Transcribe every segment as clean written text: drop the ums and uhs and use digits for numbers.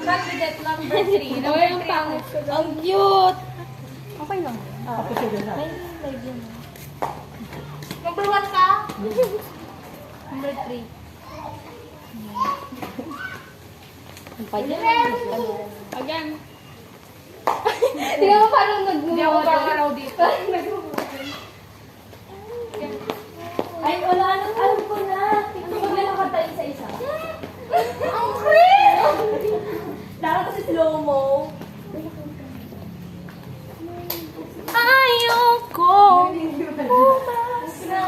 Candidate number 3. Oy, ang pangit ko. Ang cute! Okay lang. Ay, live yun. Number 1 ka? Number 3. Ang pagyan. Again. Hindi ako parang nag-move. Hindi ako parang dito. Ay, wala na. Alam ko na. Tingnan mo na lang tayo isa-isa. Ang cute! Dapat kasi slow-mo. Ayoko bumas na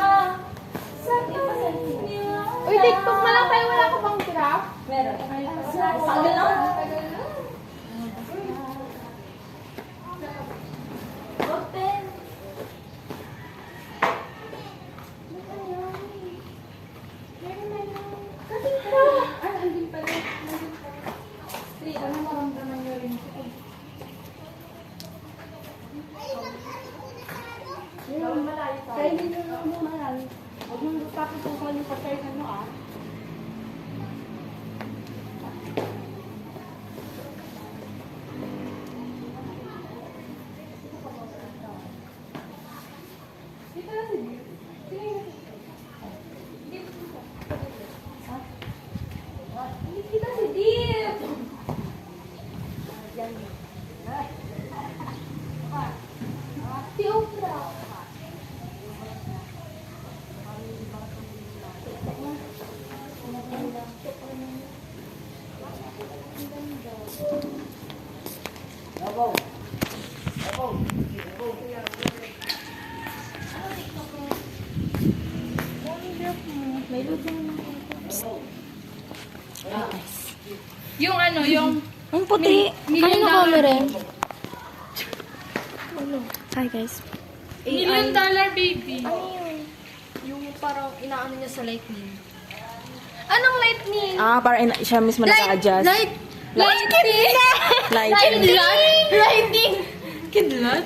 sa kanya. Uy, TikTok na lang tayo. Wala ka bang graph? Meron. Tagal lang. Open. Kaya hindi nyo lang mo malalim. Huwag nyo tapos kung kung yung patay na nyo ah. Dito na si Deep. Sino yung Hindi kita si Deep. Si Oprah. May luto naman. yung ano, yung... Ang puti. Million Kanino dollar. camera? Hi guys. $1 million baby. Yung parang inaano niya sa lightning. Anong lightning? Ah, parang siya mismo naka-adjust. Lightning! Lightning! Lightning! Kidlat?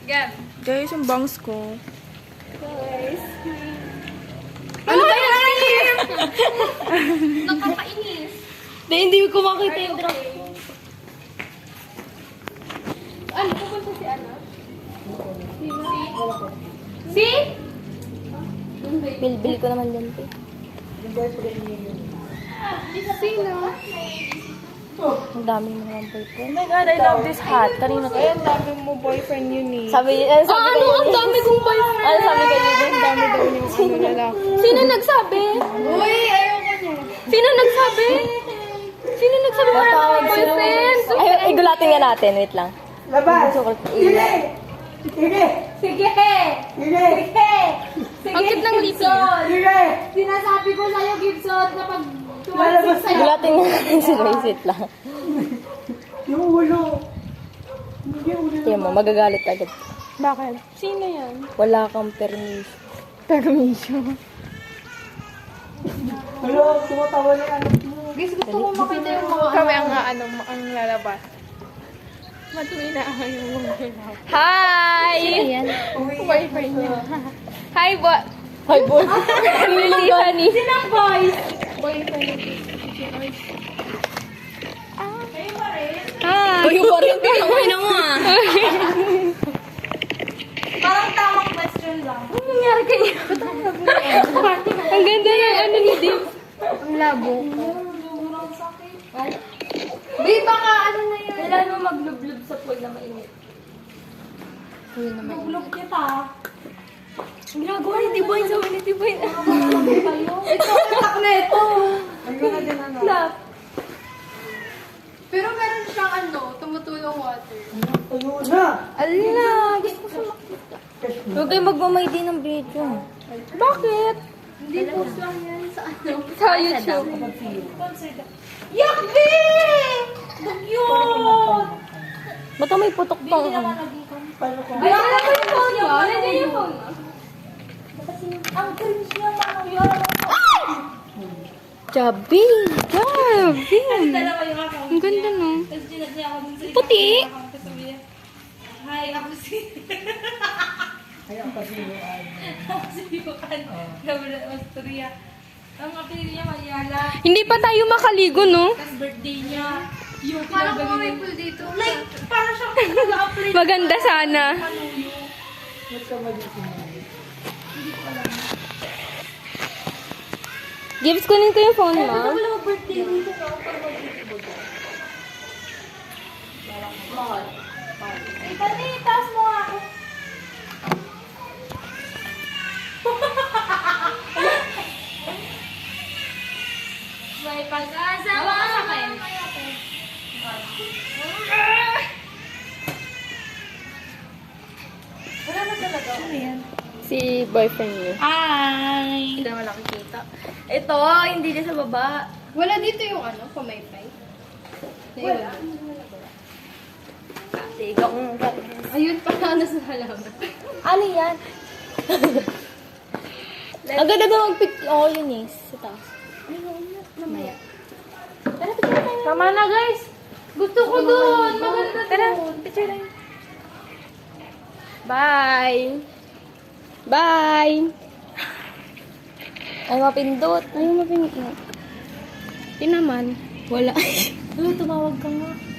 Gab. Guys, yung bangs ko. Ano ba yan? Nakakainis. Hindi ko makita yung drop ko. Ano, pupunta si ano? Si? Bilbil ko naman din. Sino? Ang dami mo naman boyfriend. Oh my God, I love this hat. Kanino to? Ay, ang dami mo boyfriend yun eh. Sabi kayo. Ang dami kong boyfriend. Ano sabi kayo? Ang dami daw yung ano lalaki. Sino nagsabi? Uy, ayoko niya. Sino nagsabi? Sino nagsabi mo na boyfriend? Ay, igulatin nga natin. Wait lang. Labas! Sige! Sige! Sige! Sige! Ang cute ng lipi. Sige! Sinasabi ko sa'yo, Gibson, kapag Lalabas ka! Igulatin nga natin si Wait lang. Yung ulo! Hindi ulo. Tingnan mo, magagalit agad. Bakit? Sino yan? Wala kang permission. Permission. Hello, tumatawa na yung anak mo. Guys, gusto ko makita yung mga kami ang lalabas. Matuloy na ako yung mga lalabas. Hi! Ayan. Boyfriend niya. Hi, Hi, boy. Nililihan ni. Sino ang boys? boyfriend niya. Uy, yung parang pinangay na mo ah. Parang tamang question lang. Ano nangyari kanya? Ang ganda ng ano ni Dim. Ang labo. Babe, baka ano na yun? Kailan mo maglublub sa pool na mainit? Lublub kita. Ang ginagawa ni Tiboy sa mainit, Tiboy. Ito, anak na ito. Ayun na din ano. Love. Pero meron siyang ano, tumutulong water. Ayun na! Ala, gusto ko siya makita. Huwag kayo magmamay din ng video. Bakit? Hindi post lang yan sa ano. Sa YouTube. Yakbi! Cute! Ba't may putok pang ano? Ay, alam mo yung phone mo? Nandiyan yung phone mo? Ang cringe niya, parang yun. Chubby. Chubby. Dalawa yung account. Ang ganda no? Tapos dinat niya ako dun sa Puti. Tapos sabi niya, hi, ako si... Ay, ang pasiluan. Ako si Yukan. Gabriel Ostoria. Ang apelido niya, Mayala. Hindi pa tayo makaligo no? Tapos birthday niya. Parang kung may pool dito. Like, parang siyang nag-apply. Maganda sana. Gibbs, kunin ko yung phone mo. Wala mo birthday dito na. Para mag-ibig. Mahal. Ay, tani, taas mo nga ako. May pag-asa mo. Wala na talaga. Ano yan? Si boyfriend niya. Hi! Hindi naman nakikita. Ito, hindi din sa baba. Wala dito yung ano, pamaypay. Wala. Tiga kong Ayun pa na sa halaman. ano yan? Ang ganda daw mag-pick. Oo, yun eh. Sa taas. Mamaya. Tama na guys. Gusto ko doon. Maganda Tara, picture lang. Bye! Bye! Ay, mapindot. Ay, mapindot. Di naman. Wala. Tumawag ka nga.